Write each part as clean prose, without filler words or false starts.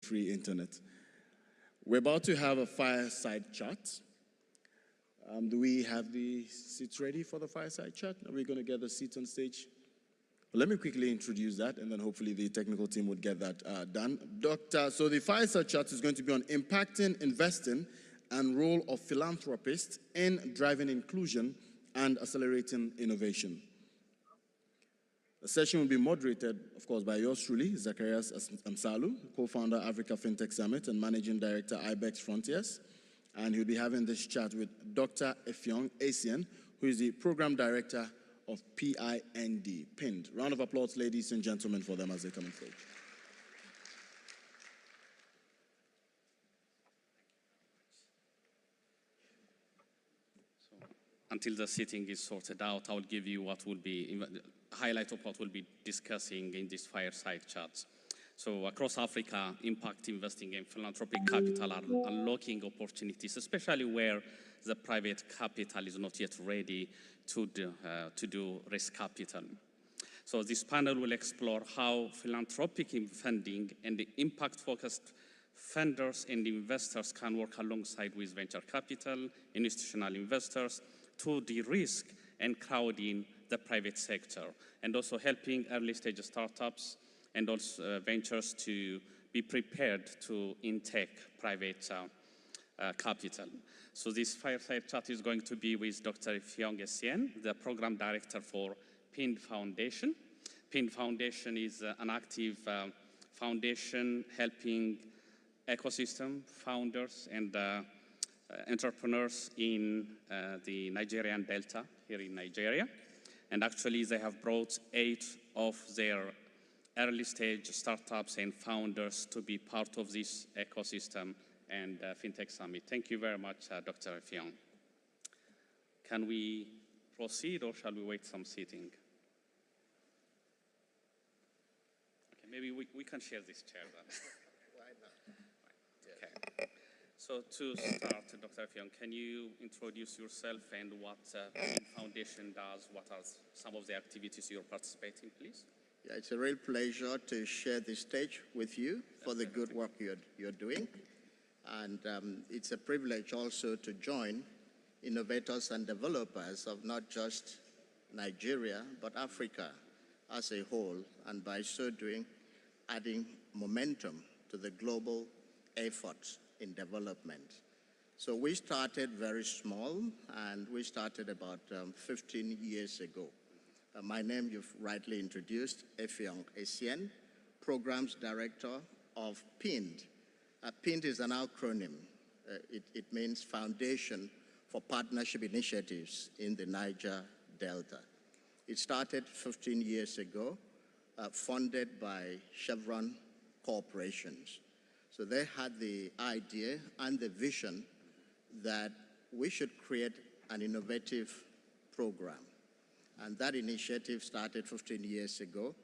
free internet. We're about to have a fireside chat. Do we have the seats ready for the fireside chat? Are we going to get the seats on stage? Well, let me quickly introduce that, and then hopefully the technical team would get that done. So the fireside chat is going to be on impacting, investing, and role of philanthropists in driving inclusion and accelerating innovation. The session will be moderated, of course, by yours truly, Zacharias Amsalu, co-founder Africa Fintech Summit and managing director IBEX Frontiers. And he'll be having this chat with Dr. Effiong Essien, who is the program director of PIND. Round of applause, ladies and gentlemen, for them as they come on stage. Until the seating is sorted out, I will give you what will be highlight of what we'll be discussing in this fireside chat. So across Africa, impact investing and philanthropic capital are unlocking opportunities, especially where the private capital is not yet ready to do risk capital. So this panel will explore how philanthropic funding and the impact-focused funders and investors can work alongside with venture capital, institutional investors, to de-risk and crowd in the private sector, and also helping early-stage startups and also ventures to be prepared to intake private capital. So this fireside chat is going to be with Dr. Effiong Essien, the program director for PIND Foundation. PIND Foundation is an active foundation helping ecosystem founders and entrepreneurs in the Nigerian Delta, here in Nigeria. And actually, they have brought 8 of their early stage startups and founders to be part of this ecosystem and FinTech Summit. Thank you very much, Dr. Effiong. Can we proceed or shall we wait some seating? Okay, maybe we can share this chair then. Why not? Okay. So to start, Dr. Effiong, can you introduce yourself and what the Foundation does? What are some of the activities you're participating, please? Yeah, it's a real pleasure to share this stage with you for the good work you're doing. And it's a privilege also to join innovators and developers of not just Nigeria, but Africa as a whole, and by so doing, adding momentum to the global efforts in development. So we started very small, and we started about 15 years ago. My name, you've rightly introduced, Effiong Essien, Programs Director of PIND. PIND is an acronym. It means Foundation for Partnership Initiatives in the Niger Delta. It started 15 years ago, funded by Chevron Corporations. So they had the idea and the vision that we should create an innovative program. And that initiative started 15 years ago,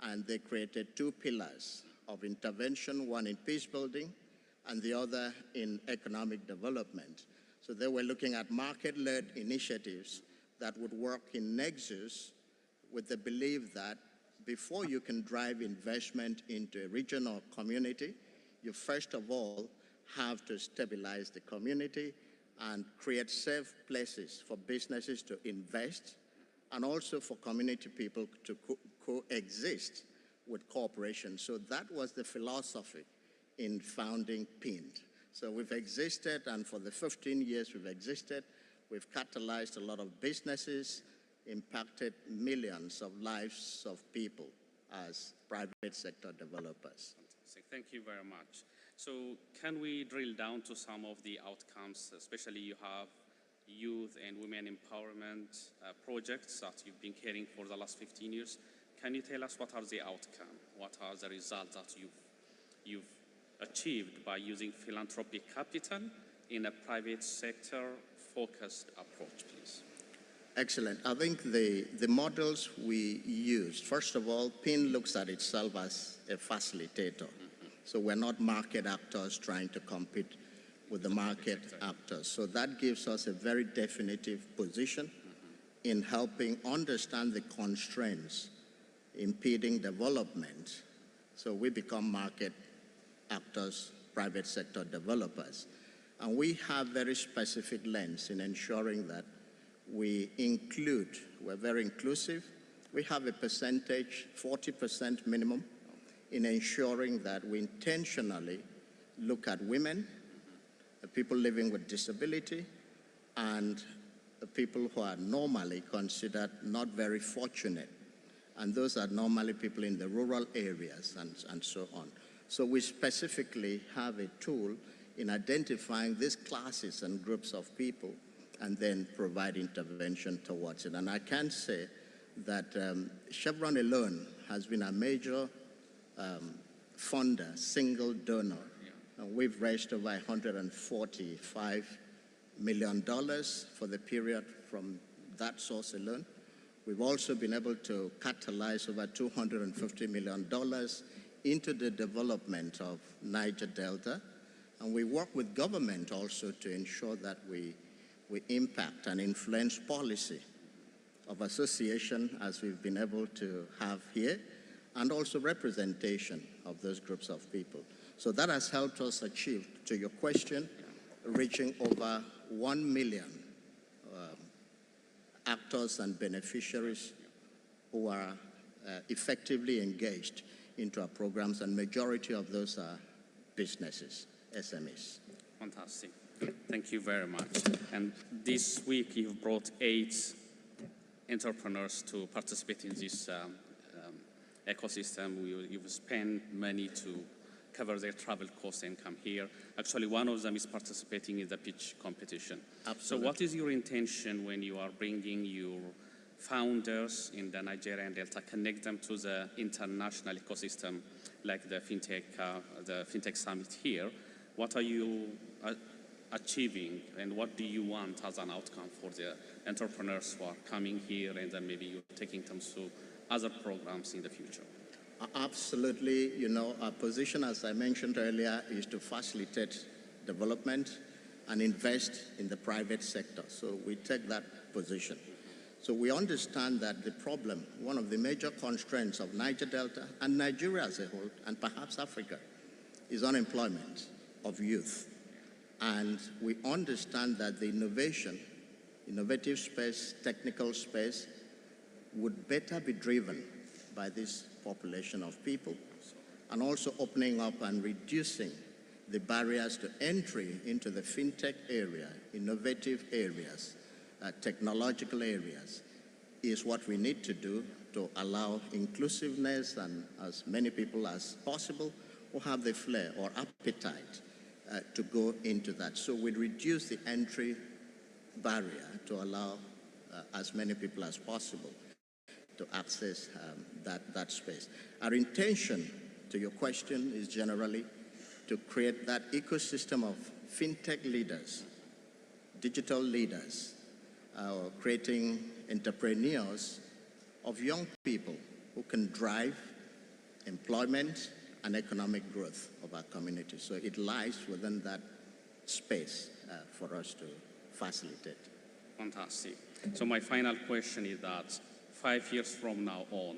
and they created 2 pillars of intervention, one in peace building and the other in economic development. So they were looking at market-led initiatives that would work in nexus with the belief that before you can drive investment into a region or community, you first of all have to stabilize the community and create safe places for businesses to invest and also for community people to coexist with corporations. So that was the philosophy in founding PIND. So we've existed, and for the 15 years we've existed, we've catalyzed a lot of businesses, impacted millions of lives of people as private sector developers. Thank you very much. So can we drill down to some of the outcomes, especially you have youth and women empowerment projects that you've been carrying for the last 15 years. Can you tell us what are the outcomes? What are the results that you've achieved by using philanthropic capital in a private sector focused approach, please? Excellent. I think the models we used, first of all, PIN looks at itself as a facilitator. So we're not market actors trying to compete with the market actors. So that gives us a very definitive position in helping understand the constraints impeding development. So we become market actors, private sector developers. And we have very specific lens in ensuring that we include, we're very inclusive. We have a percentage, 40% minimum, in ensuring that we intentionally look at women, people living with disability, and people who are normally considered not very fortunate. And those are normally people in the rural areas and so on. So we specifically have a tool in identifying these classes and groups of people and then provide intervention towards it. And I can say that Chevron alone has been a major funder, single donor. And we've raised over $145 million for the period from that source alone. We've also been able to catalyze over $250 million into the development of Niger Delta. And we work with government also to ensure that we impact and influence policy of association, as we've been able to have here, and also representation of those groups of people. So that has helped us achieve, to your question, reaching over 1 million actors and beneficiaries who are effectively engaged into our programs, and majority of those are businesses, SMEs. Fantastic. Thank you very much. And this week you've brought 8 entrepreneurs to participate in this ecosystem. You've spent money to cover their travel costs and come here. Actually, one of them is participating in the pitch competition. Absolutely. So what is your intention when you are bringing your founders in the Nigerian Delta, connect them to the international ecosystem like the FinTech Summit here? What are you achieving, and what do you want as an outcome for the entrepreneurs who are coming here, and then maybe you're taking them to other programs in the future? Absolutely. You know, our position, as I mentioned earlier, is to facilitate development and invest in the private sector. So we take that position. So we understand that the problem, one of the major constraints of Niger Delta and Nigeria as a whole, and perhaps Africa, is unemployment of youth. And we understand that the innovative space, technical space, would better be driven by this population of people, and also opening up and reducing the barriers to entry into the fintech area, innovative areas, technological areas, is what we need to do to allow inclusiveness and as many people as possible who have the flair or appetite to go into that. So we reduce the entry barrier to allow as many people as possible to access that space. Our intention, to your question, is generally to create that ecosystem of fintech leaders, digital leaders, creating entrepreneurs of young people who can drive employment and economic growth of our community. So it lies within that space for us to facilitate. Fantastic. So my final question is that 5 years from now on,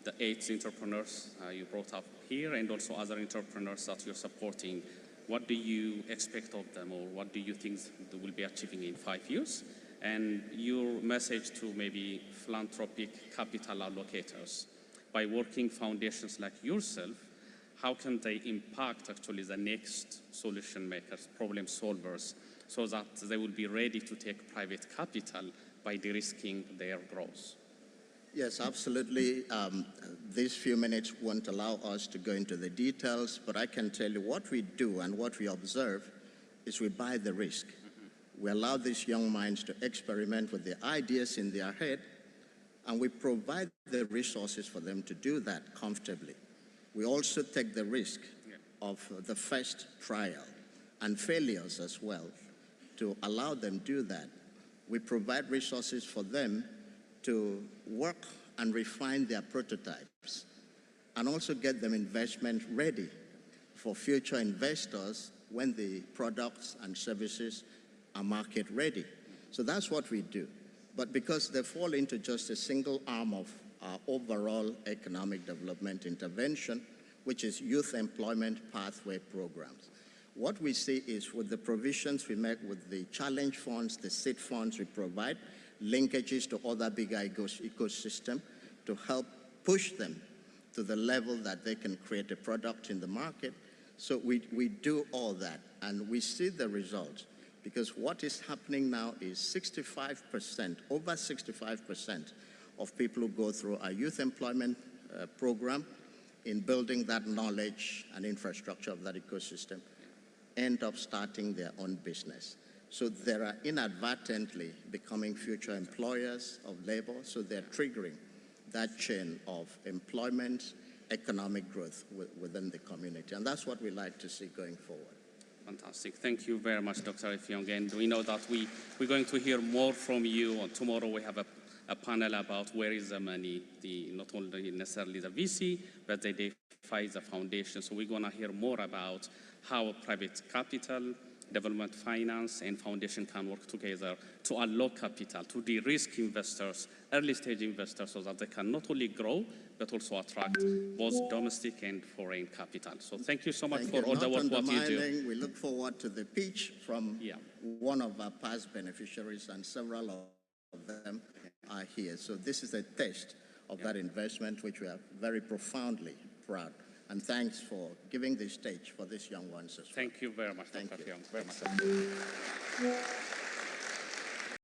the 8 entrepreneurs you brought up here and also other entrepreneurs that you're supporting, what do you expect of them, or what do you think they will be achieving in 5 years? And your message to maybe philanthropic capital allocators, by working foundations like yourself, how can they impact actually the next solution makers, problem solvers, so that they will be ready to take private capital by de-risking their growth? Yes, absolutely. These few minutes won't allow us to go into the details, but I can tell you what we do and what we observe is we buy the risk. We allow these young minds to experiment with the ideas in their head, and we provide the resources for them to do that comfortably. We also take the risk of the first trial and failures as well to allow them do that. We provide resources for them to work and refine their prototypes, and also get them investment ready for future investors when the products and services are market ready. So that's what we do. But because they fall into just a single arm of our overall economic development intervention, which is Youth Employment Pathway Programs. What we see is with the provisions we make with the challenge funds, the seed funds we provide, linkages to other bigger ecosystem to help push them to the level that they can create a product in the market. So we do all that, and we see the results, because what is happening now is 65%, over 65% of people who go through our youth employment program in building that knowledge and infrastructure of that ecosystem end up starting their own business. So they are inadvertently becoming future employers of labor, so they're triggering that chain of employment, economic growth within the community. And that's what we like to see going forward. Fantastic. Thank you very much, Dr. Effiong. And we know that we're going to hear more from you. Tomorrow we have a panel about where is the money, not only necessarily the VC, but the DFIs, the foundation. So we're going to hear more about how private capital, development finance, and foundation can work together to unlock capital, to de-risk investors, early stage investors, so that they can not only grow, but also attract both domestic and foreign capital. So thank you so much for all the work what you do. We look forward to the pitch from one of our past beneficiaries, and several of them are here. So this is a taste of that investment, which we are very profoundly proud. And thanks for giving the stage for these young ones as well. Thank you very much, Dr. Effiong. Very much.